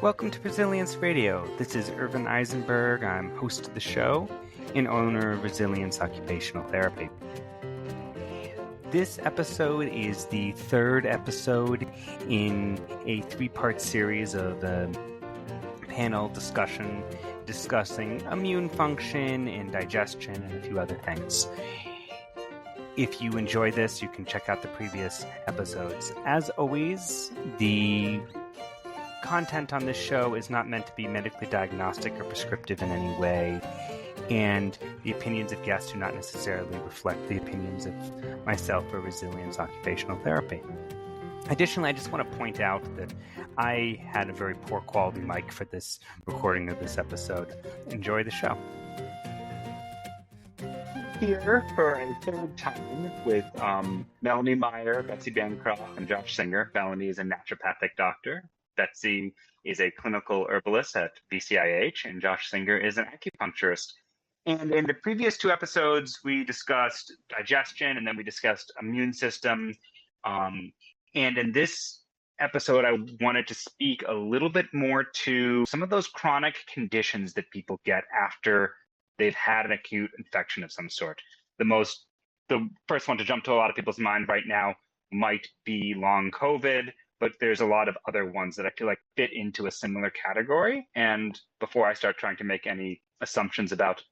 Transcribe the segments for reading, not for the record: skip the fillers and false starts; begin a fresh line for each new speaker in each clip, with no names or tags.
Welcome to Resilience Radio. This is Irvin Eisenberg. I'm host of the show and owner of Resilience Occupational Therapy. This episode is the third episode in a three-part series of panel discussion discussing immune function and digestion and a few other things. If you enjoy this, you can check out the previous episodes. As always, the content on this show is not meant to be medically diagnostic or prescriptive in any way, and the opinions of guests do not necessarily reflect the opinions of myself or Resilience Occupational Therapy. Additionally, I just want to point out that I had a very poor quality mic for this recording of this episode. Enjoy the show.
Here for a third time with Melanie Meyer, Betzy Bancroft, and Josh Singer. Melanie is a naturopathic doctor. Betzy is a clinical herbalist at BCIH, and Josh Singer is an acupuncturist. And in the previous two episodes, we discussed digestion, and then we discussed immune system. And in this episode, I wanted to speak a little bit more to some of those chronic conditions that people get after they've had an acute infection of some sort. The first one to jump to a lot of people's mind right now might be long COVID, but there's a lot of other ones that I feel like fit into a similar category. And before I start trying to make any assumptions about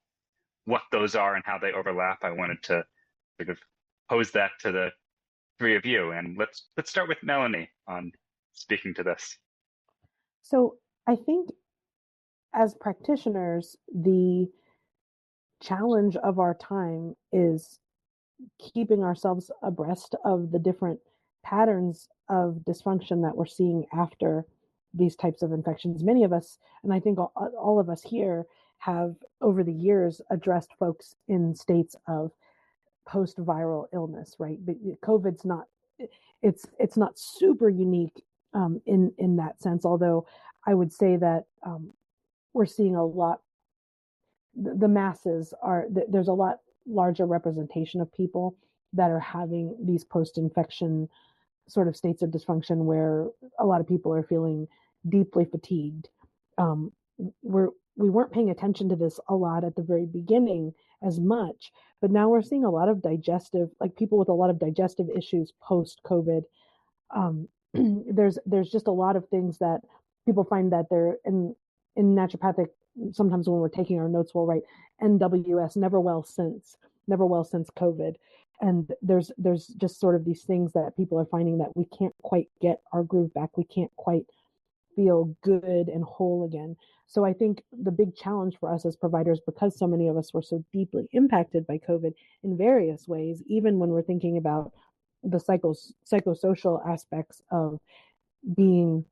what those are and how they overlap, I wanted to sort of pose that to the three of you. And let's start with Melanie on speaking to this.
So I think as practitioners, the challenge of our time is keeping ourselves abreast of the different patterns of dysfunction that we're seeing after these types of infections. Many of us, and I think all of us here, have over the years addressed folks in states of post-viral illness, right? But COVID's not, it's not super unique in that sense, although I would say that we're seeing a lot, the masses are, there's a lot larger representation of people that are having these post-infection sort of states of dysfunction where a lot of people are feeling deeply fatigued. We weren't paying attention to this a lot at the very beginning as much, but now we're seeing a lot of digestive, like people with a lot of digestive issues post-COVID. There's just a lot of things that people find that they're in naturopathic. Sometimes when we're taking our notes, we'll write NWS, never well since COVID. And there's just sort of these things that people are finding that we can't quite get our groove back. We can't quite feel good and whole again. So I think the big challenge for us as providers, because so many of us were so deeply impacted by COVID in various ways, even when we're thinking about the psychosocial aspects of being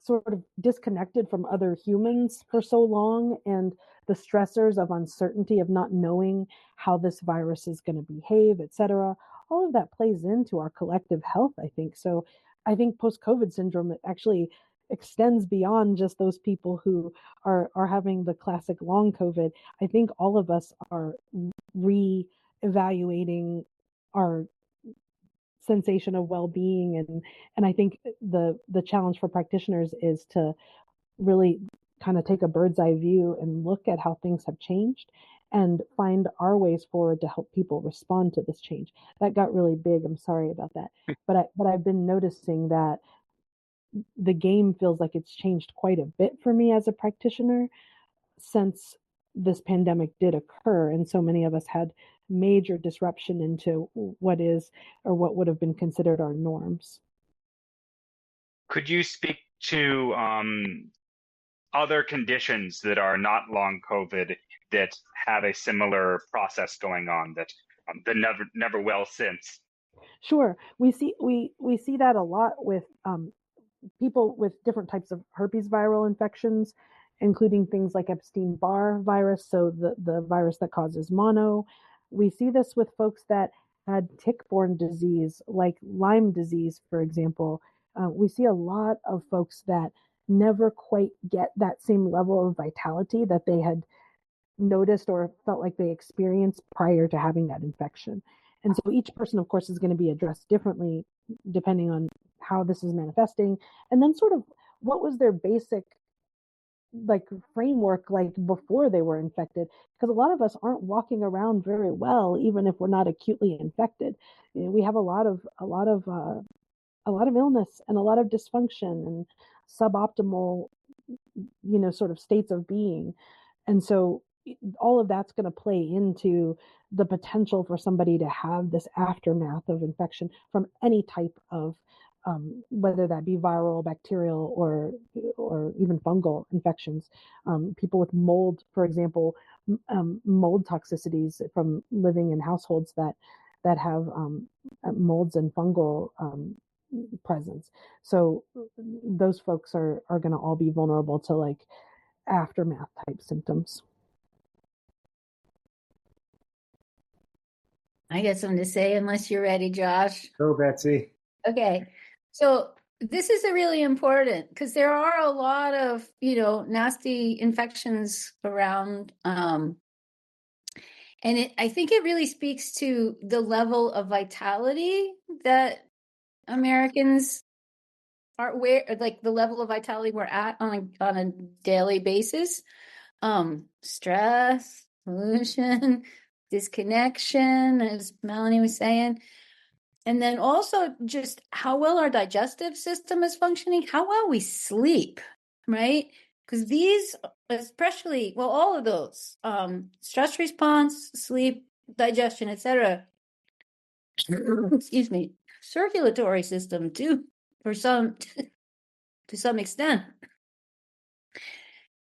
sort of disconnected from other humans for so long, and the stressors of uncertainty of not knowing how this virus is going to behave, etc. All of that plays into our collective health, I think. So I think post-COVID syndrome actually extends beyond just those people who are having the classic long COVID. I think all of us are re-evaluating our sensation of well-being, and I think the challenge for practitioners is to really kind of take a bird's eye view and look at how things have changed and find our ways forward to help people respond to this change. That got really big. I'm sorry about that. But I've been noticing that the game feels like it's changed quite a bit for me as a practitioner since this pandemic did occur, and so many of us had major disruption into what is or what would have been considered our norms.
Could you speak to other conditions that are not long COVID that have a similar process going on, that the never well since?
Sure, we see that a lot with people with different types of herpes viral infections, including things like Epstein-Barr virus, so the virus that causes mono. We see this with folks that had tick-borne disease, like Lyme disease, for example. We see a lot of folks that never quite get that same level of vitality that they had noticed or felt like they experienced prior to having that infection. And so each person, of course, is going to be addressed differently depending on how this is manifesting. And then sort of what was their basic like framework like before they were infected, because a lot of us aren't walking around very well even if we're not acutely infected. We have a lot of illness and a lot of dysfunction and suboptimal sort of states of being. And so all of that's going to play into the potential for somebody to have this aftermath of infection from any type of whether that be viral, bacterial, or even fungal infections. People with mold, for example, mold toxicities from living in households that have molds and fungal presence. So those folks are going to all be vulnerable to like aftermath type symptoms.
I got something to say unless you're ready, Josh.
Go, Betzy.
Okay. So this is a really important because there are a lot of, nasty infections around. And I think it really speaks to the level of vitality that Americans are like the level of vitality we're at on a daily basis. Stress, pollution, disconnection, as Melanie was saying. And then also just how well our digestive system is functioning, how well we sleep, right? Because these, especially, well, all of those, stress response, sleep, digestion, etc. Excuse me, circulatory system too, to some extent.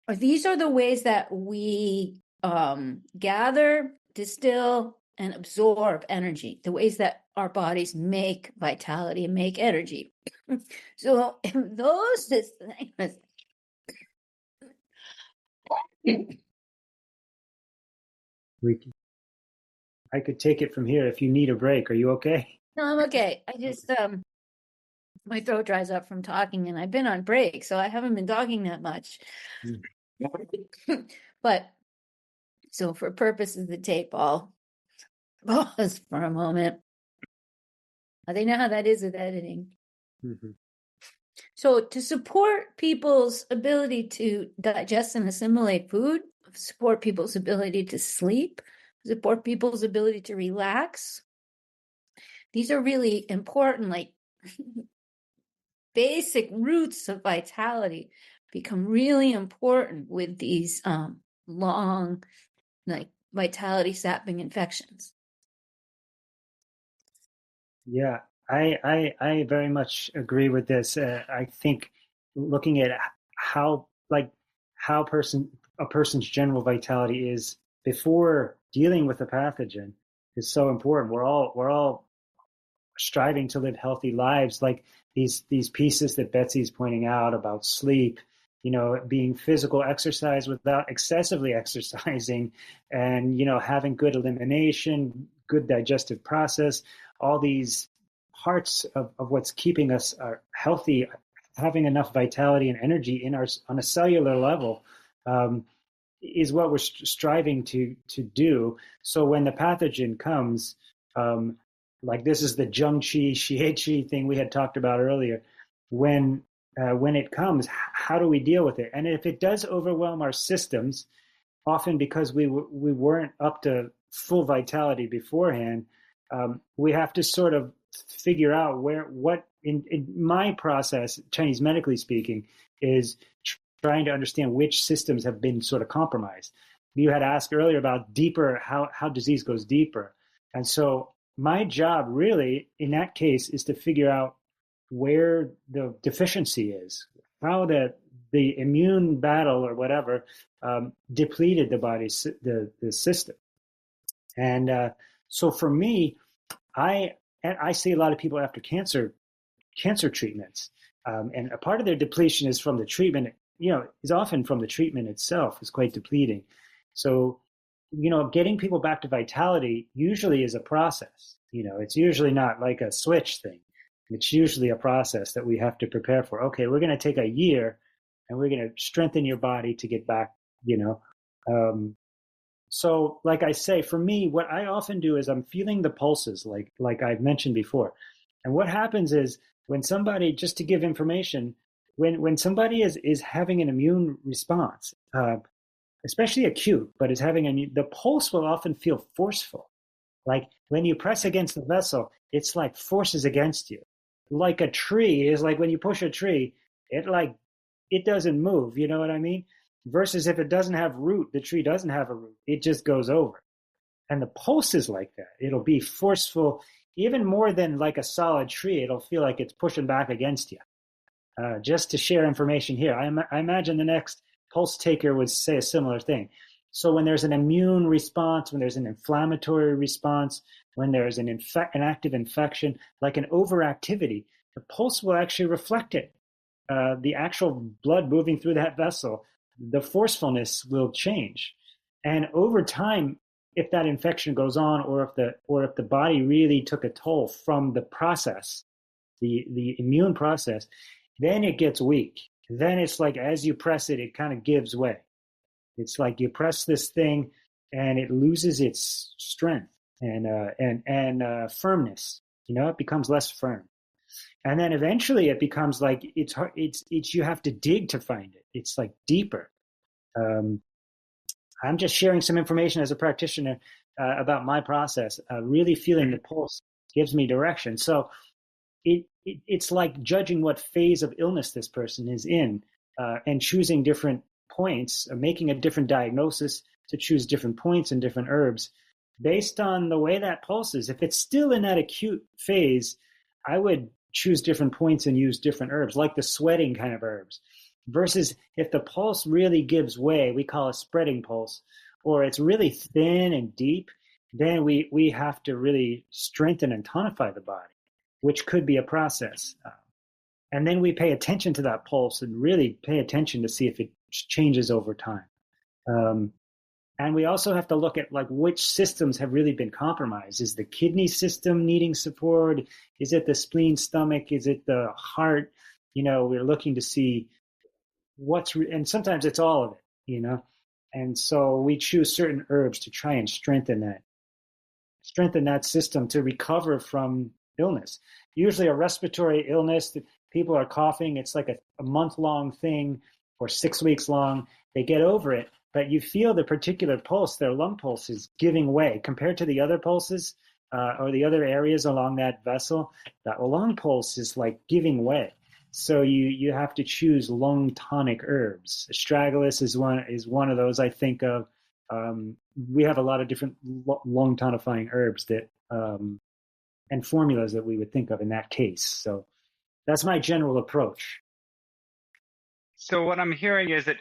These are the ways that we gather, distill, and absorb energy, the ways that our bodies make vitality and make energy. So those things.
I could take it from here if you need a break. Are you okay?
No, I'm okay. I just my throat dries up from talking, and I've been on break, so I haven't been talking that much. But so for purposes of the tape, I'll pause for a moment. They know how that is with editing. Mm-hmm. So to support people's ability to digest and assimilate food, support people's ability to sleep, support people's ability to relax, these are really important, like basic roots of vitality become really important with these long, like vitality sapping infections.
Yeah, I very much agree with this. I think looking at how a person's general vitality is before dealing with a pathogen is so important. We're all striving to live healthy lives, like these pieces that Betsy's pointing out about sleep, being physical exercise without excessively exercising, and having good elimination, good digestive process, all these parts of what's keeping us healthy, having enough vitality and energy on a cellular level, is what we're striving to do. So when the pathogen comes, like this is the Zhengqi, Xieqi thing we had talked about earlier. When it comes, how do we deal with it? And if it does overwhelm our systems, often because we weren't up to full vitality beforehand, we have to sort of figure out what in my process, Chinese medically speaking, is trying to understand which systems have been sort of compromised. You had asked earlier about deeper, how disease goes deeper. And so my job really in that case is to figure out where the deficiency is, how the immune battle or whatever depleted the body's the system. And so for me, I see a lot of people after cancer treatments, and a part of their depletion is from the treatment. Is often from the treatment itself is quite depleting. So, getting people back to vitality usually is a process. It's usually not like a switch thing. It's usually a process that we have to prepare for. Okay, we're going to take a year and we're going to strengthen your body to get back, So like I say, for me, what I often do is I'm feeling the pulses like I've mentioned before. And what happens is when somebody, just to give information, when somebody is having an immune response, especially acute, but is having the pulse will often feel forceful. Like when you press against the vessel, it's like forces against you. Like a tree is like when you push a tree, it doesn't move. You know what I mean? Versus if it doesn't have root, the tree doesn't have a root. It just goes over. And the pulse is like that. It'll be forceful, even more than like a solid tree. It'll feel like it's pushing back against you. Just to share information here, I imagine the next pulse taker would say a similar thing. So when there's an immune response, when there's an inflammatory response, when there's an active infection, like an overactivity, the pulse will actually reflect it. The actual blood moving through that vessel, the forcefulness will change. And over time, if that infection goes on, or if the body really took a toll from the process, the immune process, then it gets weak. Then it's like as you press it, it kind of gives way. It's like you press this thing and it loses its strength and firmness. You know, it becomes less firm. And then eventually it becomes like it's hard, it's you have to dig to find it. It's like deeper. I'm just sharing some information as a practitioner about my process. Really feeling the pulse gives me direction. So it's like judging what phase of illness this person is in, and choosing different points, making a different diagnosis to choose different points and different herbs based on the way that pulses. If it's still in that acute phase, I would choose different points and use different herbs, like the sweating kind of herbs. Versus if the pulse really gives way, we call a spreading pulse, or it's really thin and deep, then we have to really strengthen and tonify the body, which could be a process. And then we pay attention to that pulse and really pay attention to see if it changes over time. And we also have to look at like which systems have really been compromised. Is the kidney system needing support? Is it the spleen, stomach? Is it the heart? You know, we're looking to see and sometimes it's all of it, you know? And so we choose certain herbs to try and strengthen that system to recover from illness. Usually a respiratory illness, people are coughing, it's like a month-long thing or 6 weeks long. They get over it, but you feel the particular pulse, their lung pulse is giving way compared to the other pulses or the other areas along that vessel. That lung pulse is like giving way. So you have to choose lung tonic herbs. Astragalus is one of those I think of. We have a lot of different lung tonifying herbs that and formulas that we would think of in that case. So that's my general approach.
So what I'm hearing is that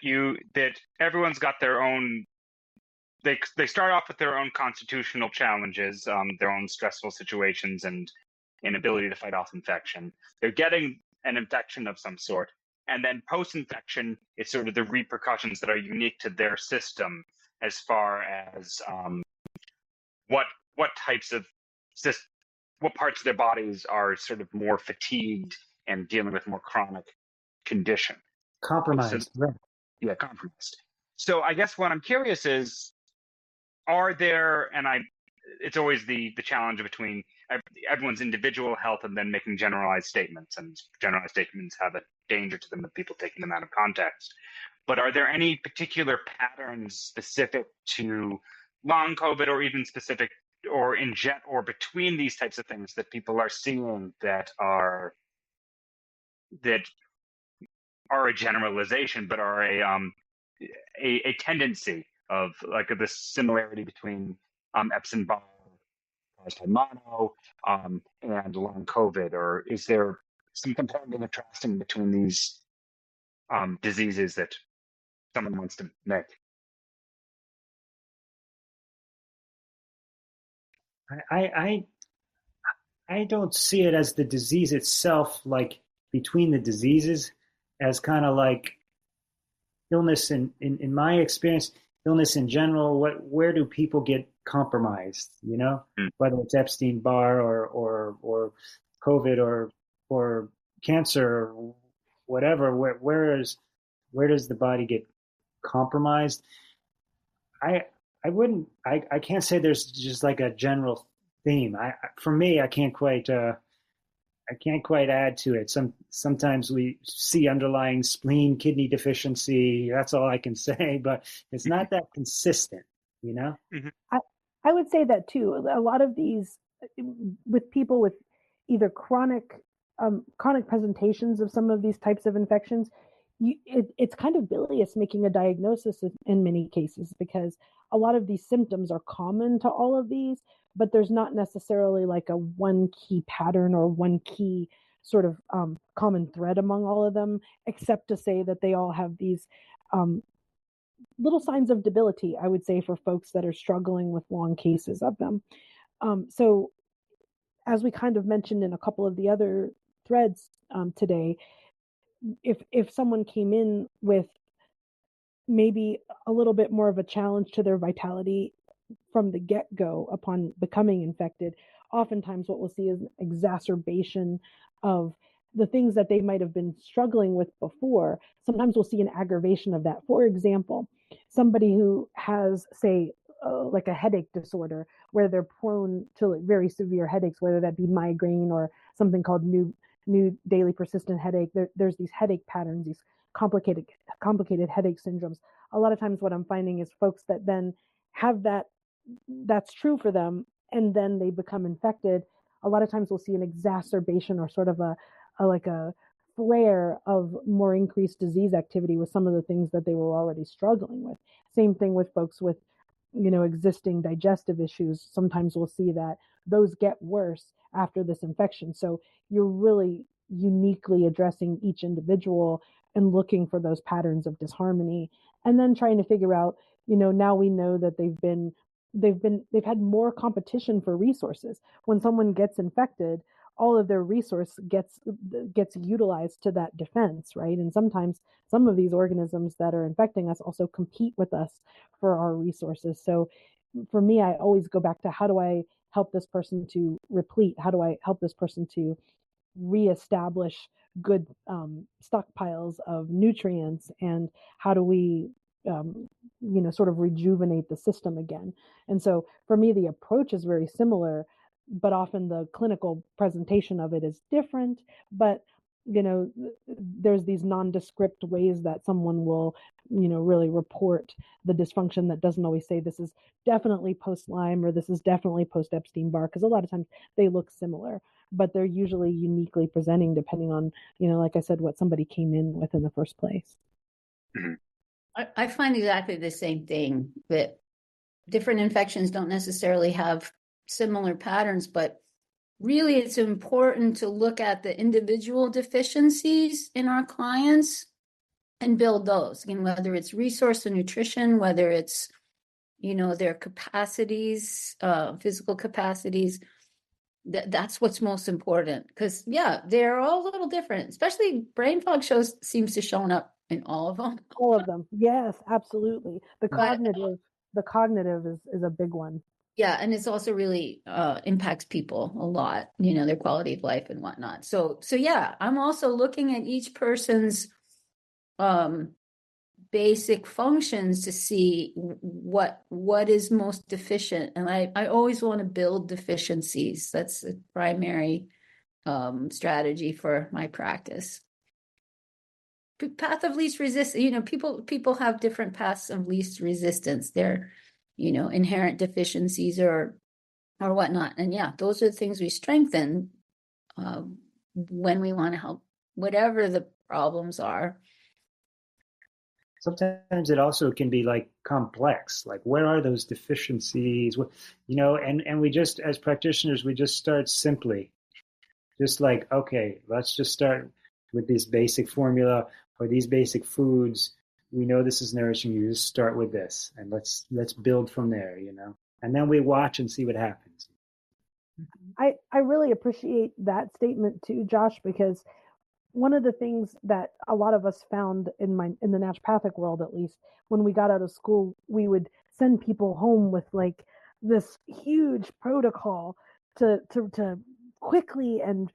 everyone's got their own. They start off with their own constitutional challenges, their own stressful situations, and inability to fight off infection. They're getting an infection of some sort, and then post-infection, it's sort of the repercussions that are unique to their system, as far as what parts of their bodies are sort of more fatigued and dealing with more chronic condition.
Compromised, right?
Yeah, compromised. So I guess what I'm curious is, are there, it's always the challenge between everyone's individual health and then making generalized statements, and generalized statements have a danger to them of people taking them out of context. But are there any particular patterns specific to long COVID, or even specific or or between these types of things that people are seeing that are a generalization, but are a tendency of like this similarity between Epstein-Barr, mono, and long COVID, or is there some comparing and contrasting between these diseases that someone wants to make?
I don't see it as the disease itself, like between the diseases, as kind of like illness in my experience, illness in general. Where do people get compromised? You know, whether it's Epstein-Barr or COVID or cancer or whatever. Where does the body get compromised? I can't say there's just like a general theme. For me, I can't quite can't quite add to it. Sometimes we see underlying spleen, kidney deficiency. That's all I can say, but it's not that consistent, you know?
Mm-hmm.
I would say that too. A lot of these, with people with either chronic presentations of some of these types of infections, it's kind of bilious making a diagnosis in many cases, because a lot of these symptoms are common to all of these, but there's not necessarily like a one key pattern or one key sort of common thread among all of them, except to say that they all have these little signs of debility, I would say, for folks that are struggling with long cases of them. So as we kind of mentioned in a couple of the other threads today, if someone came in with maybe a little bit more of a challenge to their vitality from the get-go upon becoming infected, oftentimes what we'll see is an exacerbation of the things that they might have been struggling with before. Sometimes we'll see an aggravation of that. For example, somebody who has, say, like a headache disorder, where they're prone to like very severe headaches, whether that be migraine or something called new daily persistent headache. There's these headache patterns, these complicated headache syndromes. A lot of times what I'm finding is folks that then have that's true for them, and then they become infected. A lot of times we'll see an exacerbation or sort of a flare of more increased disease activity with some of the things that they were already struggling with. Same thing with folks with, existing digestive issues. Sometimes we'll see that those get worse after this infection. So you're really uniquely addressing each individual and looking for those patterns of disharmony, and then trying to figure out, now we know that they've had more competition for resources. When someone gets infected, all of their resource gets utilized to that defense, right? And sometimes some of these organisms that are infecting us also compete with us for our resources. So for me, I always go back to, how do I help this person to replete? How do I help this person to reestablish good stockpiles of nutrients? And how do we sort of rejuvenate the system again? And so for me, the approach is very similar, but often the clinical presentation of it is different. But there's these nondescript ways that someone will really report the dysfunction that doesn't always say this is definitely post Lyme or this is definitely post Epstein-Barr, because a lot of times they look similar, but they're usually uniquely presenting depending on, like I said, what somebody came in with in the first place.
I find exactly the same thing, that different infections don't necessarily have similar patterns, but really it's important to look at the individual deficiencies in our clients and build those. Again, whether it's resource and nutrition, whether it's, their capacities, physical capacities, that's what's most important. Because they're all a little different, especially brain fog seems to show up in all of them.
All of them. Yes, absolutely. The cognitive is a big one.
Yeah, and it's also really impacts people a lot, their quality of life and whatnot. So yeah, I'm also looking at each person's basic functions to see what is most deficient. And I always want to build deficiencies. That's a primary strategy for my practice. Path of least resistance, people have different paths of least resistance. They're inherent deficiencies or whatnot. And those are the things we strengthen when we want to help whatever the problems are.
Sometimes it also can be like complex, like where are those deficiencies? And we just, as practitioners, we just start simply, just like, okay, let's just start with this basic formula or these basic foods. We know this is nourishing. You just start with this, and let's build from there, and then we watch and see what happens.
I really appreciate that statement too, Josh, because one of the things that a lot of us found in the naturopathic world, at least, when we got out of school, we would send people home with like this huge protocol to quickly and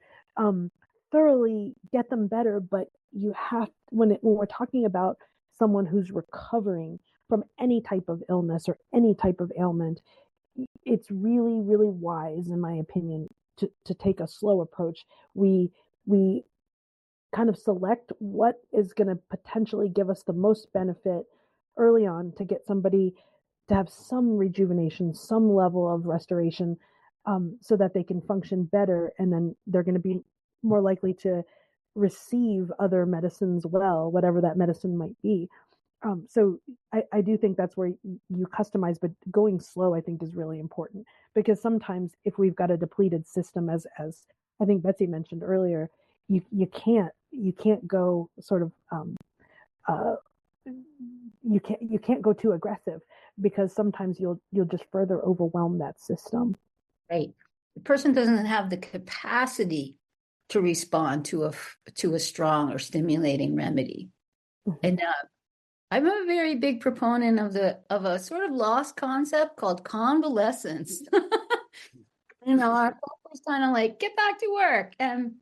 thoroughly get them better. But you have, when we're talking about someone who's recovering from any type of illness or any type of ailment, it's really, really wise, in my opinion, to take a slow approach. We kind of select what is going to potentially give us the most benefit early on to get somebody to have some rejuvenation, some level of restoration, so that they can function better, and then they're going to be more likely to receive other medicines well, whatever that medicine might be. So I do think that's where you customize, but going slow, I think, is really important, because sometimes if we've got a depleted system, as I think Betzy mentioned earlier, you can't go sort of you can't go too aggressive, because sometimes you'll just further overwhelm that system.
Right. The person doesn't have the capacity to respond to a strong or stimulating remedy. Mm-hmm. And I'm a very big proponent of a sort of lost concept called convalescence. Our focus kind of like, get back to work, and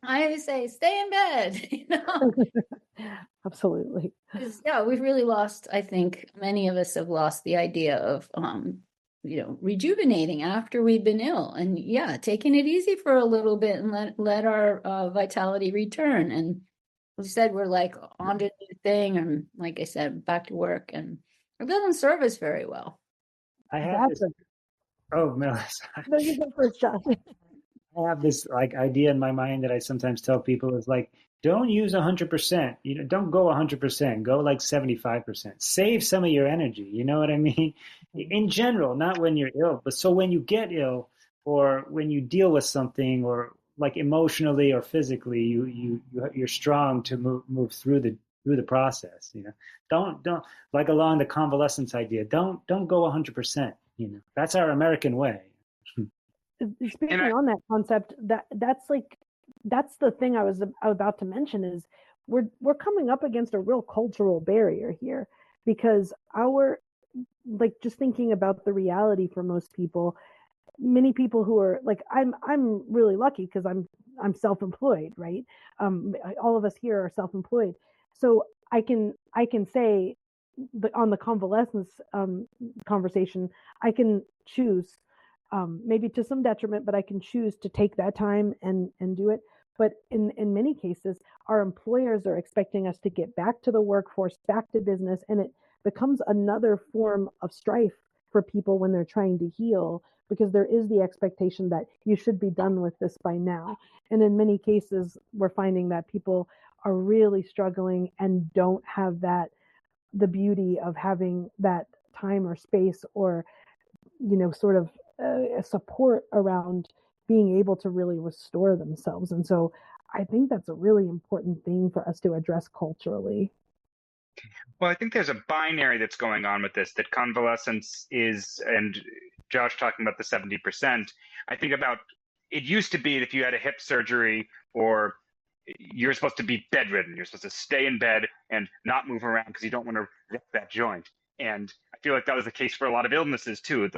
I say stay in bed.
Absolutely.
Yeah, we've really lost. I think many of us have lost the idea of rejuvenating after we've been ill, and taking it easy for a little bit and let our vitality return. And as you said, we're like on to the new thing, and like I said, back to work, and it doesn't serve us very well.
I have this. Oh, no,
you go first, Josh.
I have this idea in my mind that I sometimes tell people is don't use 100%. Don't go 100%. Go 75%. Save some of your energy. You know what I mean? In general, not when you're ill, but so when you get ill, or when you deal with something, or emotionally or physically, you're strong to move through the process. Don't along the convalescence idea. Don't go 100%. That's our American way.
Speaking on that concept, that's the thing I was about to mention, is we're coming up against a real cultural barrier here, because just thinking about the reality for most people, many people who are I'm really lucky because I'm self-employed, right? All of us here are self-employed, so I can say on the convalescence conversation, I can choose. Maybe to some detriment, but I can choose to take that time and do it. But in many cases, our employers are expecting us to get back to the workforce, back to business, and it becomes another form of strife for people when they're trying to heal, because there is the expectation that you should be done with this by now. And in many cases, we're finding that people are really struggling and don't have the beauty of having that time or space, or sort of support around being able to really restore themselves. And so I think that's a really important thing for us to address culturally.
Well, I think there's a binary that's going on with this, that convalescence is, and Josh talking about the 70%, I think about, it used to be that if you had a hip surgery, or you're supposed to be bedridden, you're supposed to stay in bed and not move around because you don't want to rip that joint. And I feel like that was the case for a lot of illnesses too.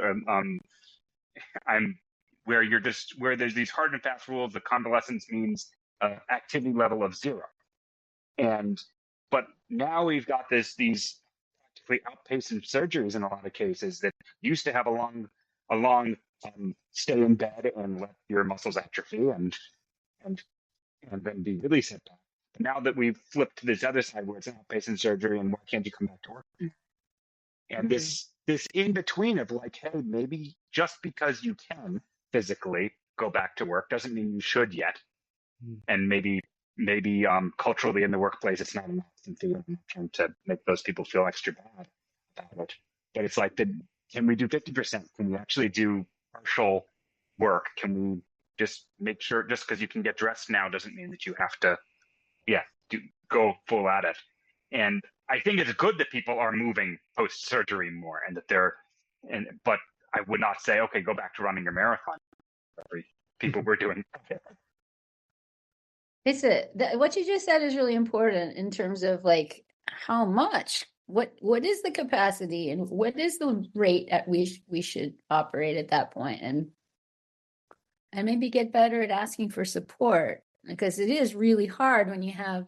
Where there's these hard and fast rules. The convalescence means activity level of 0, but now we've got these practically outpatient surgeries in a lot of cases that used to have a long stay in bed and let your muscles atrophy and then be really set back. But now that we've flipped to this other side where it's an outpatient surgery, and why can't you come back to work? And this in between of hey, maybe just because you can physically go back to work doesn't mean you should yet. And maybe culturally in the workplace, it's not enough trying to make those people feel extra bad about it. But it's can we do 50%? Can we actually do partial work? Can we just make sure, just because you can get dressed now doesn't mean that you have to, go full at it. And I think it's good that people are moving post-surgery more, and that but I would not say, okay, go back to running your marathon. People were doing.
What you just said is really important in terms of how much, what is the capacity, and what is the rate at which we should operate at that point, and maybe get better at asking for support. Because it is really hard when you have,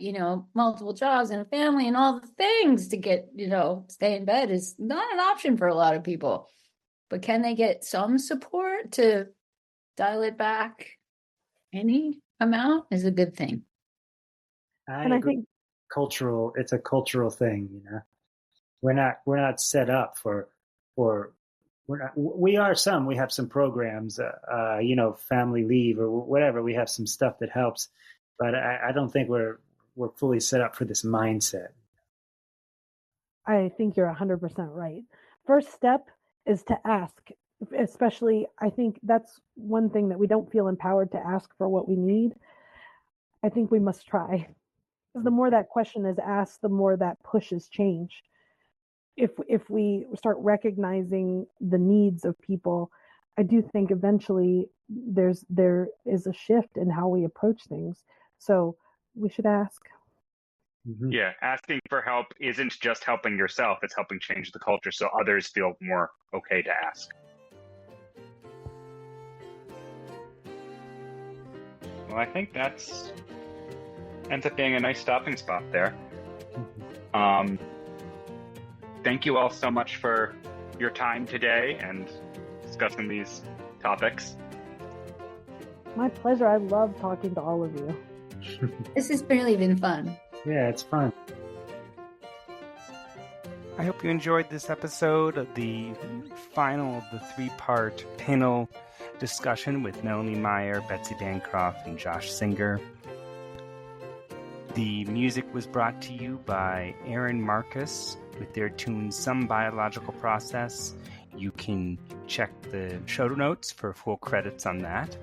multiple jobs and a family and all the things to get, stay in bed is not an option for a lot of people. But can they get some support to dial it back any amount is a good thing.
And I think
it's a cultural thing, you know. We're not set up we have some programs, family leave or whatever. We have some stuff that helps, but I don't think we're fully set up for this mindset.
I think you're 100% right. First step is to ask, especially I think that's one thing that we don't feel empowered to ask for what we need. I think we must try. Because the more that question is asked, the more that pushes change. If we start recognizing the needs of people, I do think eventually there is a shift in how we approach things. So we should ask.
Mm-hmm.
Yeah, asking for help isn't just helping yourself, it's helping change the culture so others feel more okay to ask. Well, I think that's ends up being a nice stopping spot there. Thank you all so much for your time today and discussing these topics.
My pleasure. I love talking to all of you.
This has really been fun.
Yeah, it's fun.
I hope you enjoyed this episode of the final of the 3-part panel discussion with Melanie Meyer, Betzy Bancroft, and Josh Singer. The music was brought to you by Aaron Marcus with their tune Some Biological Process. You can check the show notes for full credits on that.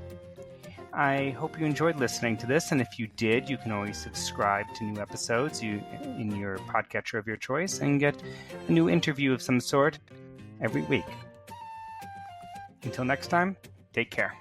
I hope you enjoyed listening to this, and if you did, you can always subscribe to new episodes in your podcatcher of your choice and get a new interview of some sort every week. Until next time, take care.